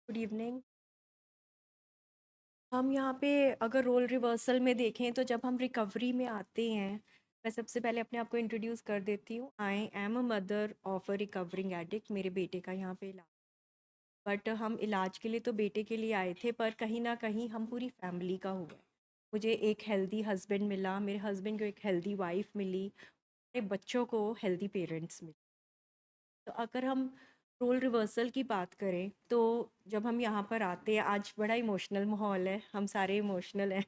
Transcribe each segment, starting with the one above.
Good evening. हम यहाँ पे अगर रोल रिवर्सल में देखें तो जब हम रिकवरी में आते हैं, मैं सबसे पहले अपने आप को इंट्रोड्यूस कर देती हूँ। I am a mother of a recovering addict. मेरे बेटे का यहाँ पे इलाज, बट हम इलाज के लिए तो बेटे के लिए आए थे, पर कहीं ना कहीं हम पूरी फैमिली का हुआ है। मुझे एक हेल्दी हस्बैंड मिला, मेरे हस्बैंड को एक हेल्दी वाइफ मिली, मेरे बच्चों को हेल्दी पेरेंट्स मिले। तो अगर हम रोल रिवर्सल की बात करें तो जब हम यहाँ पर आते हैं, आज बड़ा इमोशनल माहौल है, हम सारे इमोशनल हैं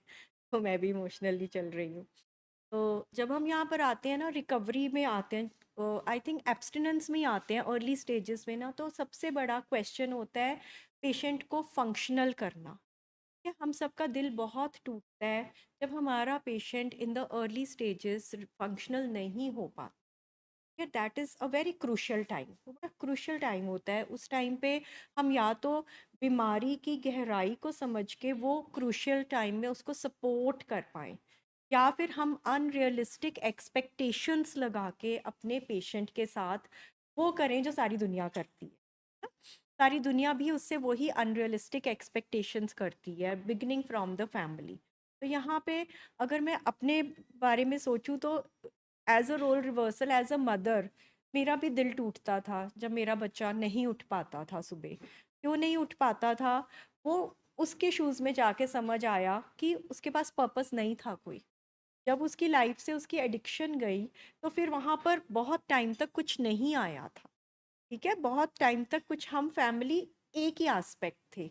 तो मैं भी इमोशनली चल रही हूँ। तो जब हम यहाँ पर आते हैं ना, रिकवरी में आते हैं, आई थिंक एब्सटिनेंस में ही आते हैं अर्ली स्टेजेस में ना, तो सबसे बड़ा क्वेश्चन होता है पेशेंट को फंक्शनल करना। क्या हम सबका दिल बहुत टूटता है जब हमारा patient in the early stages functional नहीं हो पाता। That is a very crucial time. वो बड़ा क्रूशल टाइम होता है। उस टाइम पे हम या तो बीमारी की गहराई को समझ के वो क्रूशल टाइम में उसको सपोर्ट कर पाएँ, या फिर हम अनरियलिस्टिक एक्सपेक्टेशंस लगा के अपने पेशेंट के साथ वो करें जो सारी दुनिया करती है ना? सारी दुनिया भी उससे वही अनरियलिस्टिक एक्सपेक्टेशंस करती है, बिगिनिंग फ्रॉम द फैमिली। तो यहाँ पे अगर मैं अपने बारे में सोचूं तो as a role reversal, as a mother, मेरा भी दिल टूटता था जब मेरा बच्चा नहीं उठ पाता था सुबह। क्यों नहीं उठ पाता था? वो उसके शूज़ में जाके समझ आया कि उसके पास पर्पस नहीं था कोई। जब उसकी लाइफ से उसकी एडिक्शन गई तो फिर वहाँ पर बहुत टाइम तक कुछ नहीं आया था। ठीक है, बहुत टाइम तक कुछ हम फैमिली एक ही एस्पेक्ट थे।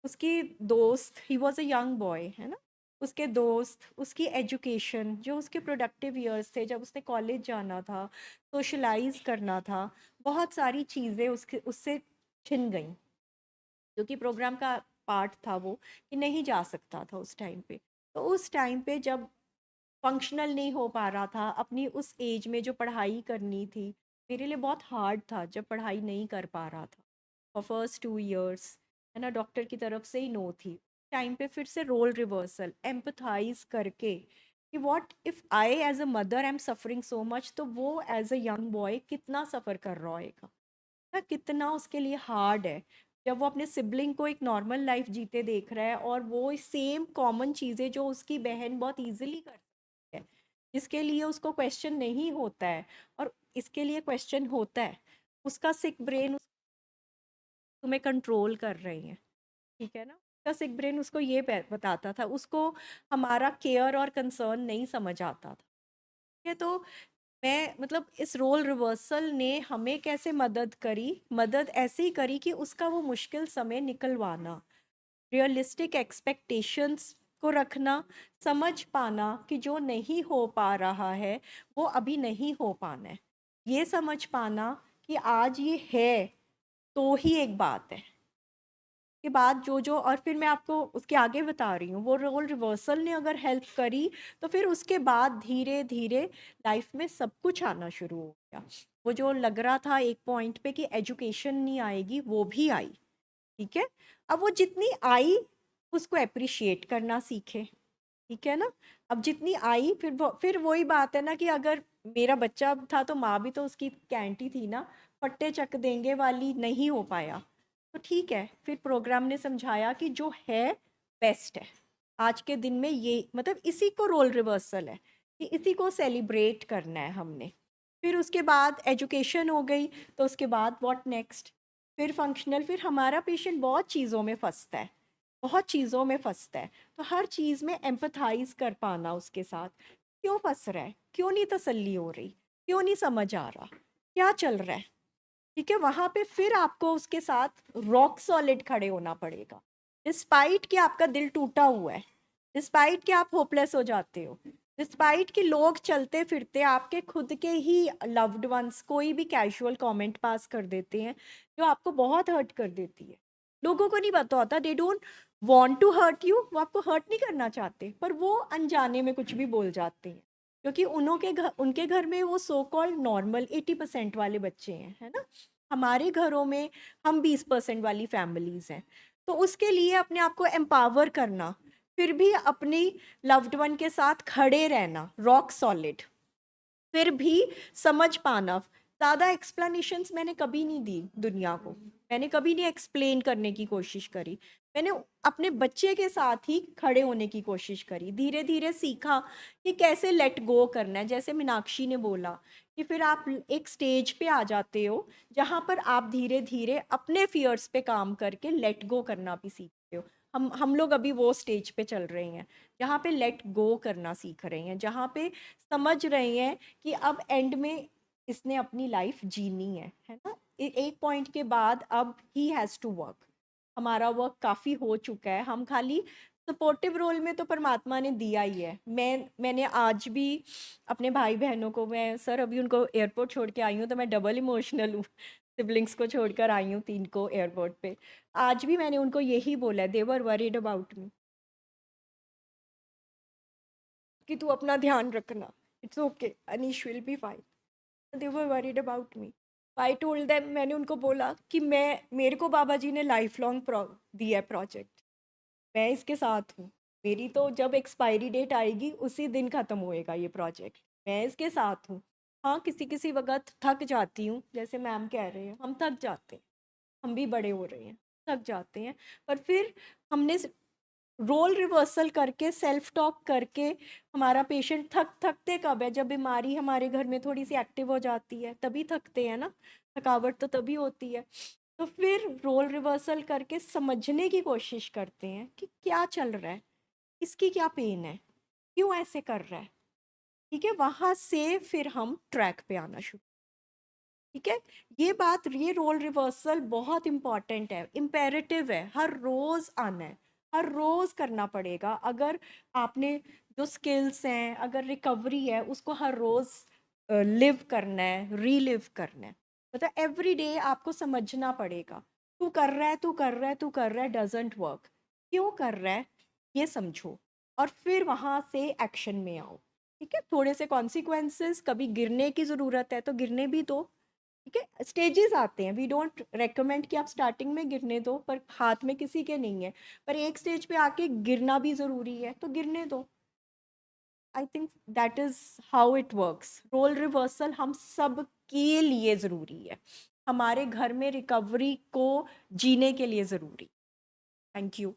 उसकी दोस्त, he was a young boy, है ना? उसके दोस्त, उसकी एजुकेशन, जो उसके प्रोडक्टिव ईयर्स थे, जब उसने कॉलेज जाना था, सोशलाइज करना था, बहुत सारी चीज़ें उसके उससे छिन गई, जो कि प्रोग्राम का पार्ट था वो, कि नहीं जा सकता था उस टाइम पे। तो उस टाइम पे जब फंक्शनल नहीं हो पा रहा था अपनी उस एज में, जो पढ़ाई करनी थी, मेरे लिए बहुत हार्ड था जब पढ़ाई नहीं कर पा रहा था फॉर फर्स्ट 2 इयर्स, है ना? डॉक्टर की तरफ से ही नो थी। टाइम पे फिर से रोल रिवर्सल, एम्पथाइज करके कि what if I as a mother I am suffering so much, तो वो एज अ यंग बॉय कितना सफ़र कर रहा होएगा ना, कितना उसके लिए हार्ड है जब वो अपने सिबलिंग को एक नॉर्मल लाइफ जीते देख रहा है, और वो सेम कॉमन चीज़ें जो उसकी बहन बहुत इजीली कर सकती है, जिसके लिए उसको क्वेश्चन नहीं होता है, और इसके लिए क्वेश्चन होता है, उसका सिक ब्रेन तुम्हें कंट्रोल कर रही है। ठीक है ना? उसका सिक ब्रेन उसको ये बताता था, उसको हमारा केयर और कंसर्न नहीं समझ आता था। ठीक है, तो मैं मतलब इस रोल रिवर्सल ने हमें कैसे मदद करी? मदद ऐसे ही करी कि उसका वो मुश्किल समय निकलवाना, रियलिस्टिक एक्सपेक्टेशंस को रखना, समझ पाना कि जो नहीं हो पा रहा है वो अभी नहीं हो पाना है, ये समझ पाना कि आज ये है तो ही एक बात है। के बाद जो जो और फिर मैं आपको उसके आगे बता रही हूँ, वो रोल रिवर्सल ने अगर हेल्प करी, तो फिर उसके बाद धीरे धीरे लाइफ में सब कुछ आना शुरू हो गया। वो जो लग रहा था एक पॉइंट पे कि एजुकेशन नहीं आएगी, वो भी आई। ठीक है, अब वो जितनी आई उसको अप्रिशिएट करना सीखे। ठीक है ना? अब जितनी आई, फिर वही बात है ना कि अगर मेरा बच्चा था तो माँ भी तो उसकी कैंटी थी ना, फट्टे चक देंगे वाली नहीं हो पाया। तो ठीक है, फिर प्रोग्राम ने समझाया कि जो है बेस्ट है। आज के दिन में ये मतलब इसी को रोल रिवर्सल है, कि इसी को सेलिब्रेट करना है हमने। फिर उसके बाद एजुकेशन हो गई, तो उसके बाद व्हाट नेक्स्ट? फिर फंक्शनल, फिर हमारा पेशेंट बहुत चीज़ों में फंसता है, बहुत चीज़ों में फंसता है। तो हर चीज़ में एम्पथाइज कर पाना उसके साथ, क्यों फंस रहा है, क्यों नहीं तसल्ली हो रही, क्यों नहीं समझ आ रहा, क्या चल रहा है। ठीक है, वहां पे फिर आपको उसके साथ रॉक सॉलिड खड़े होना पड़ेगा, डिस्पाइट कि आपका दिल टूटा हुआ है, डिस्पाइट कि आप होपलेस हो जाते हो, डिस्पाइट कि लोग चलते फिरते आपके खुद के ही लव्ड वंस कोई भी कैजुअल कमेंट पास कर देते हैं, जो आपको बहुत हर्ट कर देती है। लोगों को नहीं पता होता, they don't want to hurt you, वो आपको हर्ट नहीं करना चाहते, पर वो अनजाने में कुछ भी बोल जाते हैं, क्योंकि उनके घर में वो सो कॉल्ड नॉर्मल 80% वाले बच्चे हैं, है ना? हमारे घरों में हम 20% वाली फैमिलीज हैं। तो उसके लिए अपने आप को एम्पावर करना, फिर भी अपनी लव्ड वन के साथ खड़े रहना, रॉक सॉलिड, फिर भी समझ पाना, ज़्यादा एक्सप्लेनेशंस मैंने कभी नहीं दी दुनिया को, मैंने कभी नहीं एक्सप्लेन करने की कोशिश करी। मैंने अपने बच्चे के साथ ही खड़े होने की कोशिश करी, धीरे धीरे सीखा कि कैसे लेट गो करना है। जैसे मीनाक्षी ने बोला कि फिर आप एक स्टेज पे आ जाते हो जहाँ पर आप धीरे धीरे अपने फियर्स पे काम करके लेट गो करना भी सीखते हो। हम लोग अभी वो स्टेज पे चल रहे हैं जहाँ पे लेट गो करना सीख रहे हैं, जहाँ पे समझ रहे हैं कि अब एंड में इसने अपनी लाइफ जीनी है ना। एक पॉइंट के बाद अब ही हैज़ टू वर्क। हमारा वर्क काफ़ी हो चुका है, हम खाली सपोर्टिव रोल में तो परमात्मा ने दिया ही है। मैंने आज भी अपने भाई बहनों को, मैं सर अभी उनको एयरपोर्ट छोड़ के आई हूँ तो मैं डबल इमोशनल हूँ। सिबलिंग्स को छोड़कर आई हूँ 3 को एयरपोर्ट पे। आज भी मैंने उनको यही बोला है, दे वर वरीड अबाउट मी, कि तू अपना ध्यान रखना, it's okay, Anish will be fine. They were worried about me. I told them, मैंने उनको बोला कि मेरे को बाबा जी ने लाइफ लॉन्ग दिया है प्रोजेक्ट, मैं इसके साथ हूँ। मेरी तो जब एक्सपायरी डेट आएगी उसी दिन ख़त्म होएगा ये प्रोजेक्ट, मैं इसके साथ हूँ। हाँ, किसी किसी वक्त थक जाती हूँ, जैसे मैम कह रहे हैं हम थक जाते हैं, हम भी बड़े हो रहे हैं, थक जाते हैं। पर फिर हमने रोल रिवर्सल करके, सेल्फ टॉक करके, हमारा पेशेंट थकते कब है, जब बीमारी हमारे घर में थोड़ी सी एक्टिव हो जाती है तभी थकते हैं ना, थकावट तो तभी होती है। तो फिर रोल रिवर्सल करके समझने की कोशिश करते हैं कि क्या चल रहा है, इसकी क्या पेन है, क्यों ऐसे कर रहा है। ठीक है, वहां से फिर हम ट्रैक पे आना शुरू। ठीक है, ये रोल रिवर्सल बहुत इंपॉर्टेंट है, इम्पेरेटिव है, हर रोज आना है, हर रोज करना पड़ेगा। अगर आपने जो स्किल्स हैं, अगर रिकवरी है, उसको हर रोज लिव करना है, रीलिव करना है, मतलब एवरी डे आपको समझना पड़ेगा। तू कर रहा है, तू कर रहा है, तू कर रहा है, डजेंट वर्क, क्यों कर रहा है ये समझो, और फिर वहां से एक्शन में आओ। ठीक है, थोड़े से कॉन्सिक्वेंसेस, कभी गिरने की ज़रूरत है तो गिरने भी दो। ठीक है, स्टेजेस आते हैं, वी डोंट रेकमेंड कि आप स्टार्टिंग में गिरने दो, पर हाथ में किसी के नहीं है, पर एक स्टेज पे आके गिरना भी ज़रूरी है तो गिरने दो। I think that is how it works. Role reversal हम सब के लिए ज़रूरी है, हमारे घर में रिकवरी को जीने के लिए ज़रूरी। Thank you.